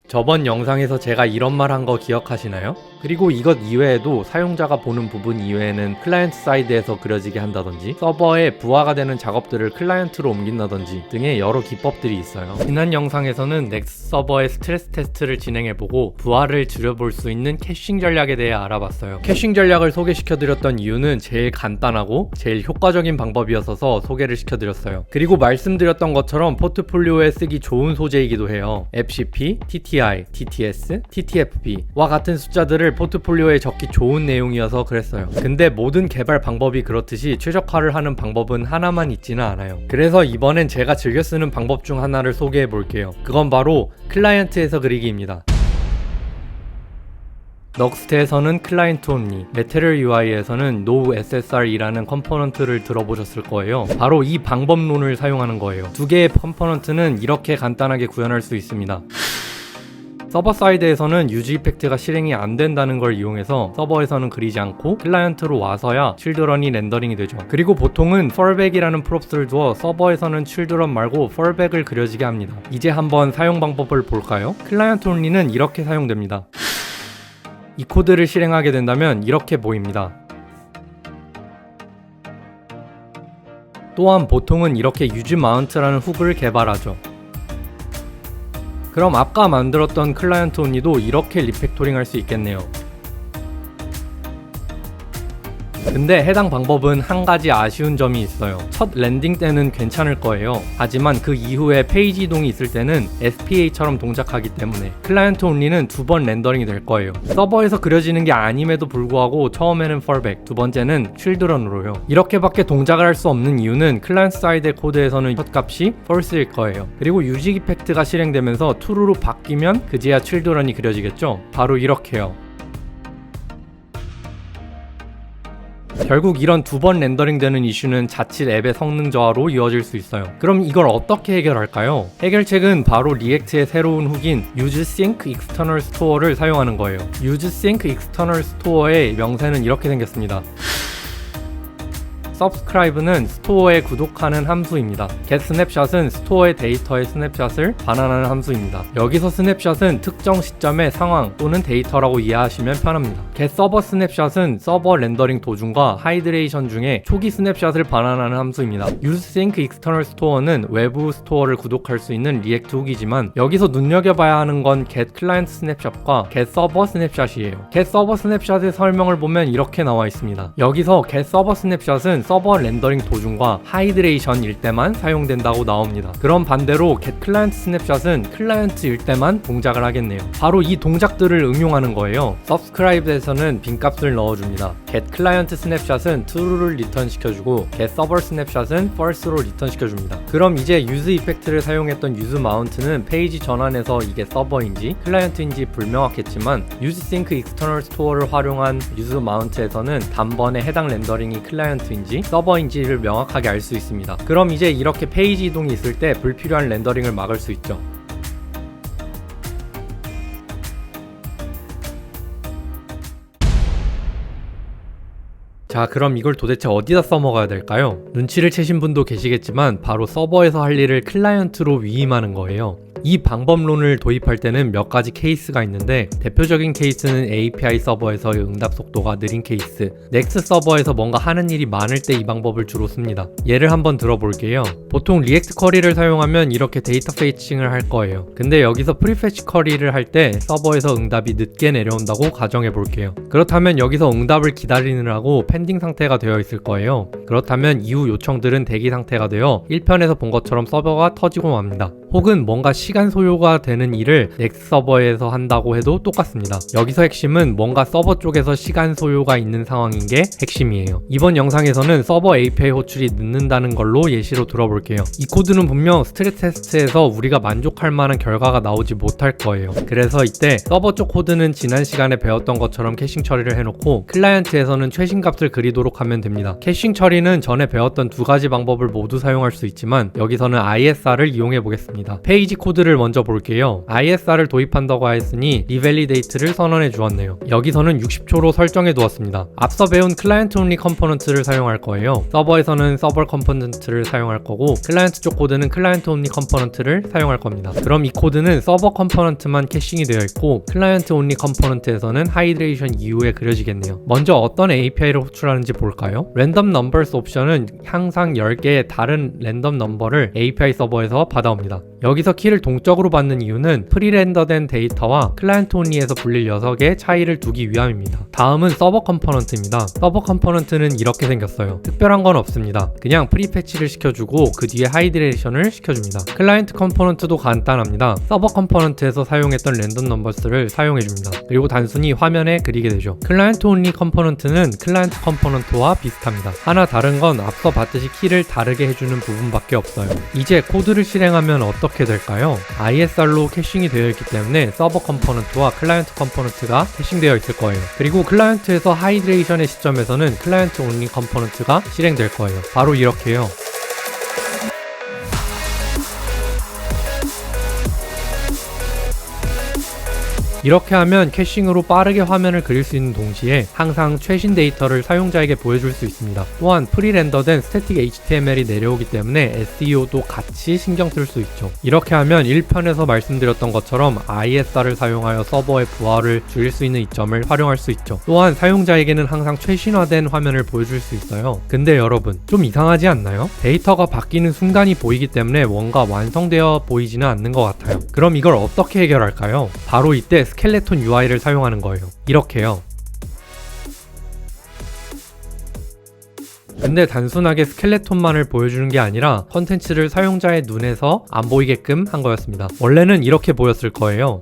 저번 영상에서 제가 이런 말 한 거 기억하시나요? 그리고 이것 이외에도 사용자가 보는 부분 이외에는 클라이언트 사이드에서 그려지게 한다든지 서버에 부하가 되는 작업들을 클라이언트로 옮긴다든지 등의 여러 기법들이 있어요. 지난 영상에서는 넥스트 서버의 스트레스 테스트를 진행해보고 부하를 줄여볼 수 있는 캐싱 전략에 대해 알아봤어요. 캐싱 전략을 소개시켜드렸던 이유는 제일 간단하고 제일 효과적인 방법이어서 소개를 시켜드렸어요. 그리고 말씀드렸던 것처럼 포트폴리오에 쓰기 좋은 소재이기도 해요. FCP, TTI, TTS, TTFB와 같은 숫자들을 포트폴리오에 적기 좋은 내용이어서 그랬어요. 근데 모든 개발 방법이 그렇듯이 최적화를 하는 방법은 하나만 있지는 않아요. 그래서 이번엔 제가 즐겨 쓰는 방법 중 하나를 소개해 볼게요. 그건 바로 클라이언트에서 그리기입니다. 넉스트에서는 클라이언트 온리, 메테리얼 UI에서는 No SSR이라는 컴포넌트를 들어보셨을 거예요. 바로 이 방법론을 사용하는 거예요. 두 개의 컴포넌트는 이렇게 간단하게 구현할 수 있습니다. 서버 사이드에서는 유즈 이펙트가 실행이 안 된다는 걸 이용해서 서버에서는 그리지 않고 클라이언트로 와서야 칠드런이 렌더링이 되죠. 그리고 보통은 fallback이라는 프롭스를 두어 서버에서는 칠드런 말고 fallback을 그려지게 합니다. 이제 한번 사용 방법을 볼까요? 클라이언트 온리는 이렇게 사용됩니다. 이 코드를 실행하게 된다면 이렇게 보입니다. 또한 보통은 이렇게 use mount라는 훅을 개발하죠. 그럼 아까 만들었던 클라이언트 온리도 이렇게 리팩토링 할 수 있겠네요. 근데 해당 방법은 한 가지 아쉬운 점이 있어요. 첫 랜딩 때는 괜찮을 거예요. 하지만 그 이후에 페이지 이동이 있을 때는 SPA처럼 동작하기 때문에 클라이언트 온리는 두 번 렌더링이 될 거예요. 서버에서 그려지는 게 아님에도 불구하고 처음에는 fallback, 두 번째는 children으로요. 이렇게밖에 동작을 할 수 없는 이유는 클라이언트 사이드의 코드에서는 첫 값이 false일 거예요. 그리고 유직 이펙트가 실행되면서 true로 바뀌면 그제야 children이 그려지겠죠? 바로 이렇게요. 결국 이런 두 번 렌더링 되는 이슈는 자칫 앱의 성능 저하로 이어질 수 있어요. 그럼 이걸 어떻게 해결할까요? 해결책은 바로 리액트의 새로운 훅인 UseSync External Store를 사용하는 거예요. UseSync External Store의 명세는 이렇게 생겼습니다. subscribe는 스토어에 구독하는 함수입니다. getSnapshot은 스토어의 데이터의 스냅샷을 반환하는 함수입니다. 여기서 스냅샷은 특정 시점의 상황 또는 데이터라고 이해하시면 편합니다. getServerSnapshot은 서버 렌더링 도중과 하이드레이션 중에 초기 스냅샷을 반환하는 함수입니다. UseSync External Store는 외부 스토어를 구독할 수 있는 리액트 훅이지만 여기서 눈여겨봐야 하는 건 getClientSnapshot과 getServerSnapshot이에요. getServerSnapshot의 설명을 보면 이렇게 나와 있습니다. 여기서 getServerSnapshot은 서버 렌더링 도중과 하이드레이션일 때만 사용된다고 나옵니다. 그럼 반대로 getClientSnapshot은 클라이언트일 때만 동작을 하겠네요. 바로 이 동작들을 응용하는 거예요. subscribe에서는 빈값을 넣어줍니다. getClientSnapshot은 true를 리턴 시켜주고 getServerSnapshot은 false로 리턴 시켜줍니다. 그럼 이제 use 이펙트를 사용했던 use mount는 페이지 전환에서 이게 서버인지 클라이언트인지 불명확했지만 UseSync External Store를 활용한 use mount에서는 단번에 해당 렌더링이 클라이언트인지 서버인지를 명확하게 알 수 있습니다. 그럼 이제 이렇게 페이지 이동이 있을 때 불필요한 렌더링을 막을 수 있죠. 자, 그럼 이걸 도대체 어디다 써먹어야 될까요? 눈치를 채신 분도 계시겠지만 바로 서버에서 할 일을 클라이언트로 위임하는 거예요. 이 방법론을 도입할 때는 몇 가지 케이스가 있는데 대표적인 케이스는 API 서버에서의 응답 속도가 느린 케이스, 넥스트 서버에서 뭔가 하는 일이 많을 때 이 방법을 주로 씁니다. 예를 한번 들어볼게요. 보통 리액트 쿼리를 사용하면 이렇게 데이터 페이칭을 할 거예요. 근데 여기서 프리페치 쿼리를 할 때 서버에서 응답이 늦게 내려온다고 가정해 볼게요. 그렇다면 여기서 응답을 기다리느라고 펜딩 상태가 되어 있을 거예요. 그렇다면 이후 요청들은 대기 상태가 되어 1편에서 본 것처럼 서버가 터지고 맙니다. 혹은 뭔가 시간 소요가 되는 일을 넥스트 서버에서 한다고 해도 똑같습니다. 여기서 핵심은 뭔가 서버 쪽에서 시간 소요가 있는 상황인 게 핵심이에요. 이번 영상에서는 서버 API 호출이 늦는다는 걸로 예시로 들어볼게요. 이 코드는 분명 스트레스 테스트에서 우리가 만족할 만한 결과가 나오지 못할 거예요. 그래서 이때 서버 쪽 코드는 지난 시간에 배웠던 것처럼 캐싱 처리를 해놓고 클라이언트에서는 최신값을 그리도록 하면 됩니다. 캐싱 처리는 전에 배웠던 두 가지 방법을 모두 사용할 수 있지만 여기서는 ISR을 이용해 보겠습니다. 있습니다. 페이지 코드를 먼저 볼게요. ISR을 도입한다고 하였으니 리밸리데이트를 선언해 주었네요. 여기서는 60초로 설정해 두었습니다. 앞서 배운 클라이언트 온리 컴포넌트를 사용할 거예요. 서버에서는 서버 컴포넌트를 사용할 거고 클라이언트 쪽 코드는 클라이언트 온리 컴포넌트를 사용할 겁니다. 그럼 이 코드는 서버 컴포넌트만 캐싱이 되어 있고 클라이언트 온리 컴포넌트에서는 하이드레이션 이후에 그려지겠네요. 먼저 어떤 API를 호출하는지 볼까요? 랜덤 넘버스 옵션은 항상 10개의 다른 랜덤 넘버를 API 서버에서 받아옵니다. 여기서 키를 동적으로 받는 이유는 프리렌더된 데이터와 클라이언트 온리에서 불릴 녀석의 차이를 두기 위함입니다. 다음은 서버 컴포넌트입니다. 서버 컴포넌트는 이렇게 생겼어요. 특별한 건 없습니다. 그냥 프리패치를 시켜주고 그 뒤에 하이드레이션을 시켜줍니다. 클라이언트 컴포넌트도 간단합니다. 서버 컴포넌트에서 사용했던 랜덤 넘버스를 사용해줍니다. 그리고 단순히 화면에 그리게 되죠. 클라이언트 온리 컴포넌트는 클라이언트 컴포넌트와 비슷합니다. 하나 다른 건 앞서 봤듯이 키를 다르게 해주는 부분밖에 없어요. 이제 코드를 실행하면 어떻게 될까요? ISR로 캐싱이 되어 있기 때문에 서버 컴포넌트와 클라이언트 컴포넌트가 캐싱되어 있을 거예요. 그리고 클라이언트에서 하이드레이션의 시점에서는 클라이언트 온리 컴포넌트가 실행될 거예요. 바로 이렇게요. 이렇게 하면 캐싱으로 빠르게 화면을 그릴 수 있는 동시에 항상 최신 데이터를 사용자에게 보여줄 수 있습니다. 또한 프리렌더된 스태틱 HTML이 내려오기 때문에 SEO도 같이 신경 쓸 수 있죠. 이렇게 하면 1편에서 말씀드렸던 것처럼 ISR을 사용하여 서버의 부하를 줄일 수 있는 이점을 활용할 수 있죠. 또한 사용자에게는 항상 최신화된 화면을 보여줄 수 있어요. 근데 여러분, 좀 이상하지 않나요? 데이터가 바뀌는 순간이 보이기 때문에 뭔가 완성되어 보이지는 않는 것 같아요. 그럼 이걸 어떻게 해결할까요? 바로 이때 스켈레톤 UI를 사용하는 거예요. 이렇게요. 근데 단순하게 스켈레톤만을 보여주는 게 아니라 컨텐츠를 사용자의 눈에서 안 보이게끔 한 거였습니다. 원래는 이렇게 보였을 거예요.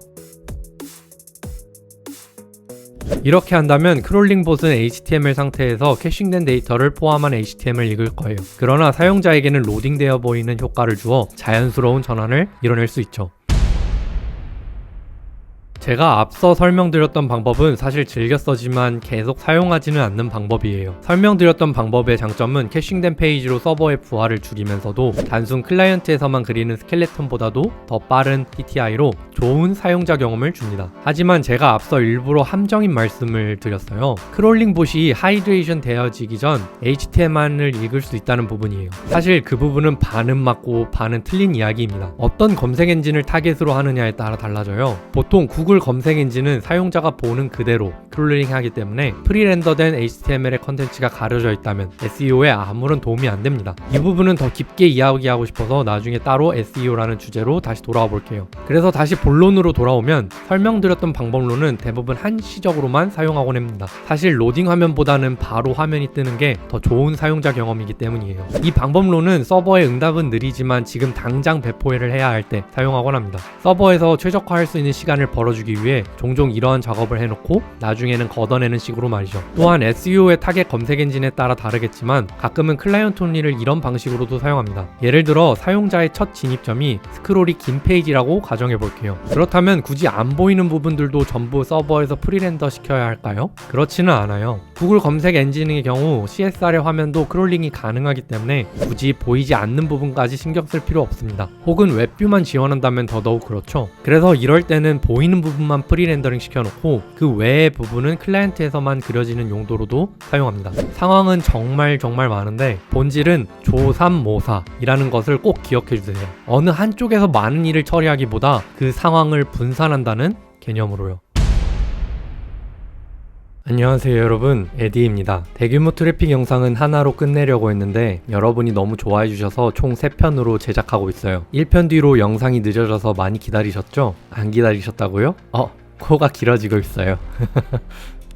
이렇게 한다면 크롤링 봇은 HTML 상태에서 캐싱된 데이터를 포함한 HTML을 읽을 거예요. 그러나 사용자에게는 로딩되어 보이는 효과를 주어 자연스러운 전환을 이뤄낼 수 있죠. 제가 앞서 설명드렸던 방법은 사실 즐겨 써지만 계속 사용하지는 않는 방법이에요. 설명드렸던 방법의 장점은 캐싱된 페이지로 서버의 부하를 줄이면서도 단순 클라이언트에서만 그리는 스켈레톤보다도 더 빠른 TTI로 좋은 사용자 경험을 줍니다. 하지만 제가 앞서 일부러 함정인 말씀을 드렸어요. 크롤링 봇이 하이드레이션 되어지기 전 HTML을 읽을 수 있다는 부분이에요. 사실 그 부분은 반은 맞고 반은 틀린 이야기입니다. 어떤 검색 엔진을 타겟으로 하느냐에 따라 달라져요. 보통 구글 검색 엔진은 사용자가 보는 그대로 크롤링하기 때문에 프리렌더된 HTML의 컨텐츠가 가려져 있다면 SEO에 아무런 도움이 안 됩니다. 이 부분은 더 깊게 이야기하고 싶어서 나중에 따로 SEO라는 주제로 다시 돌아와 볼게요. 그래서 다시 본론으로 돌아오면 설명드렸던 방법론은 대부분 한시적으로만 사용하곤 합니다. 사실 로딩 화면보다는 바로 화면이 뜨는 게 더 좋은 사용자 경험이기 때문이에요. 이 방법론은 서버의 응답은 느리지만 지금 당장 배포를 해야 할 때 사용하곤 합니다. 서버에서 최적화할 수 있는 시간을 벌어주기 위해 종종 이러한 작업을 해놓고 나중에는 걷어내는 식으로 말이죠. 또한 SEO의 타겟 검색 엔진에 따라 다르겠지만 가끔은 클라이언트 온리를 이런 방식으로도 사용합니다. 예를 들어 사용자의 첫 진입점이 스크롤이 긴 페이지라고 가정해 볼게요. 그렇다면 굳이 안 보이는 부분들도 전부 서버에서 프리렌더 시켜야 할까요? 그렇지는 않아요. 구글 검색 엔진의 경우 CSR의 화면도 크롤링이 가능하기 때문에 굳이 보이지 않는 부분까지 신경 쓸 필요 없습니다. 혹은 웹뷰만 지원한다면 더더욱 그렇죠. 그래서 이럴 때는 보이는 부분만 프리렌더링 시켜놓고 그 외의 부분은 클라이언트에서만 그려지는 용도로도 사용합니다. 상황은 정말 많은데 본질은 조삼모사이라는 것을 꼭 기억해주세요. 어느 한쪽에서 많은 일을 처리하기보다 그 상황을 분산한다는 개념으로요. 안녕하세요 여러분, 에디입니다. 대규모 트래픽 영상은 하나로 끝내려고 했는데 여러분이 너무 좋아해 주셔서 총 3편으로 제작하고 있어요. 1편 뒤로 영상이 늦어져서 많이 기다리셨죠? 안 기다리셨다고요? 코가 길어지고 있어요.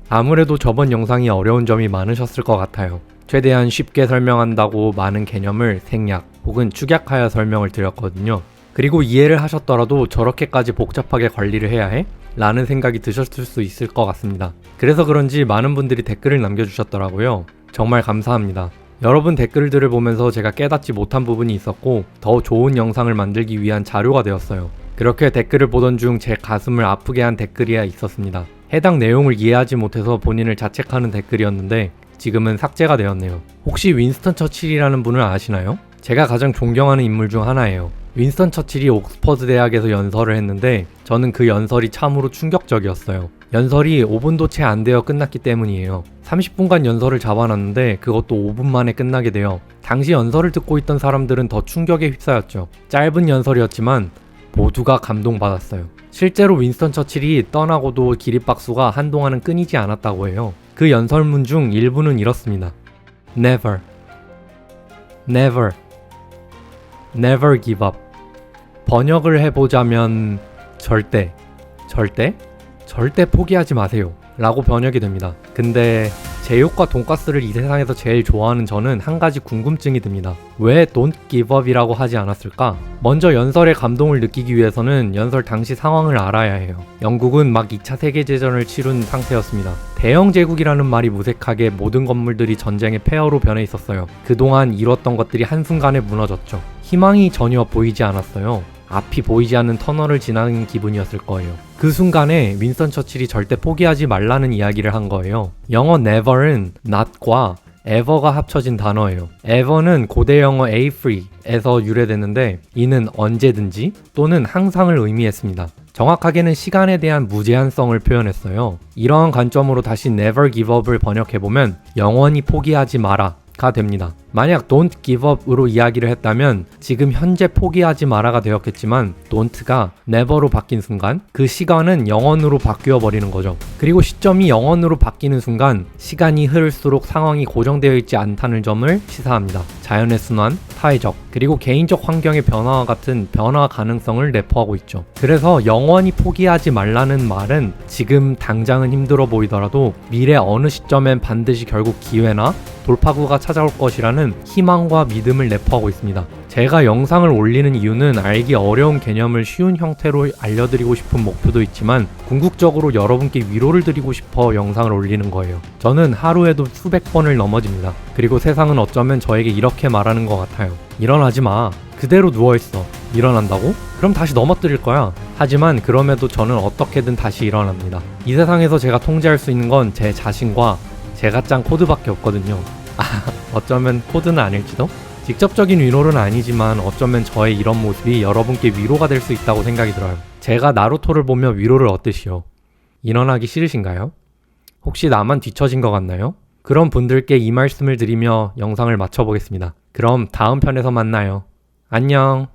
아무래도 저번 영상이 어려운 점이 많으셨을 것 같아요. 최대한 쉽게 설명한다고 많은 개념을 생략 혹은 축약하여 설명을 드렸거든요. 그리고 이해를 하셨더라도 저렇게까지 복잡하게 관리를 해야 해? 라는 생각이 드셨을 수 있을 것 같습니다. 그래서 그런지 많은 분들이 댓글을 남겨주셨더라고요. 정말 감사합니다. 여러분 댓글들을 보면서 제가 깨닫지 못한 부분이 있었고 더 좋은 영상을 만들기 위한 자료가 되었어요. 그렇게 댓글을 보던 중 제 가슴을 아프게 한 댓글이 있었습니다. 해당 내용을 이해하지 못해서 본인을 자책하는 댓글이었는데 지금은 삭제가 되었네요. 혹시 윈스턴 처칠이라는 분을 아시나요? 제가 가장 존경하는 인물 중 하나예요. 윈스턴 처칠이 옥스퍼드 대학에서 연설을 했는데 저는 그 연설이 참으로 충격적이었어요. 연설이 5분도 채 안 되어 끝났기 때문이에요. 30분간 연설을 잡아놨는데 그것도 5분 만에 끝나게 되어 당시 연설을 듣고 있던 사람들은 더 충격에 휩싸였죠. 짧은 연설이었지만 모두가 감동받았어요. 실제로 윈스턴 처칠이 떠나고도 기립박수가 한동안은 끊이지 않았다고 해요. 그 연설문 중 일부는 이렇습니다. Never, never, never give up. 번역을 해보자면 절대, 절대, 절대 포기하지 마세요 라고 번역이 됩니다. 근데 제육과 돈가스를 이 세상에서 제일 좋아하는 저는 한 가지 궁금증이 듭니다. 왜 Don't give up이라고 하지 않았을까? 먼저 연설의 감동을 느끼기 위해서는 연설 당시 상황을 알아야 해요. 영국은 막 2차 세계대전을 치룬 상태였습니다. 대영 제국이라는 말이 무색하게 모든 건물들이 전쟁의 폐허로 변해 있었어요. 그동안 이뤘던 것들이 한순간에 무너졌죠. 희망이 전혀 보이지 않았어요. 앞이 보이지 않는 터널을 지나는 기분이었을 거예요. 그 순간에 윈스턴 처칠이 절대 포기하지 말라는 이야기를 한 거예요. 영어 never은 not과 ever가 합쳐진 단어예요. ever는 고대 영어 a free에서 유래됐는데 이는 언제든지 또는 항상을 의미했습니다. 정확하게는 시간에 대한 무제한성을 표현했어요. 이러한 관점으로 다시 never give up을 번역해보면 영원히 포기하지 마라 가 됩니다. 만약 don't give up으로 이야기를 했다면 지금 현재 포기하지 마라가 되었겠지만 don't가 never로 바뀐 순간 그 시간은 영원으로 바뀌어 버리는 거죠. 그리고 시점이 영원으로 바뀌는 순간 시간이 흐를수록 상황이 고정되어 있지 않다는 점을 시사합니다. 자연의 순환, 사회적, 그리고 개인적 환경의 변화와 같은 변화 가능성을 내포하고 있죠. 그래서 영원히 포기하지 말라는 말은 지금 당장은 힘들어 보이더라도 미래 어느 시점엔 반드시 결국 기회나 돌파구가 찾아올 것이라는 희망과 믿음을 내포하고 있습니다. 제가 영상을 올리는 이유는 알기 어려운 개념을 쉬운 형태로 알려드리고 싶은 목표도 있지만 궁극적으로 여러분께 위로를 드리고 싶어 영상을 올리는 거예요. 저는 하루에도 수백 번을 넘어집니다. 그리고 세상은 어쩌면 저에게 이렇게 말하는 것 같아요. 일어나지 마. 그대로 누워있어. 일어난다고? 그럼 다시 넘어뜨릴 거야. 하지만 그럼에도 저는 어떻게든 다시 일어납니다. 이 세상에서 제가 통제할 수 있는 건 제 자신과 제가 짠 코드밖에 없거든요. 어쩌면 코드는 아닐지도? 직접적인 위로는 아니지만 어쩌면 저의 이런 모습이 여러분께 위로가 될 수 있다고 생각이 들어요. 제가 나루토를 보며 위로를 얻듯이요. 일어나기 싫으신가요? 혹시 나만 뒤처진 것 같나요? 그런 분들께 이 말씀을 드리며 영상을 마쳐보겠습니다. 그럼 다음 편에서 만나요. 안녕.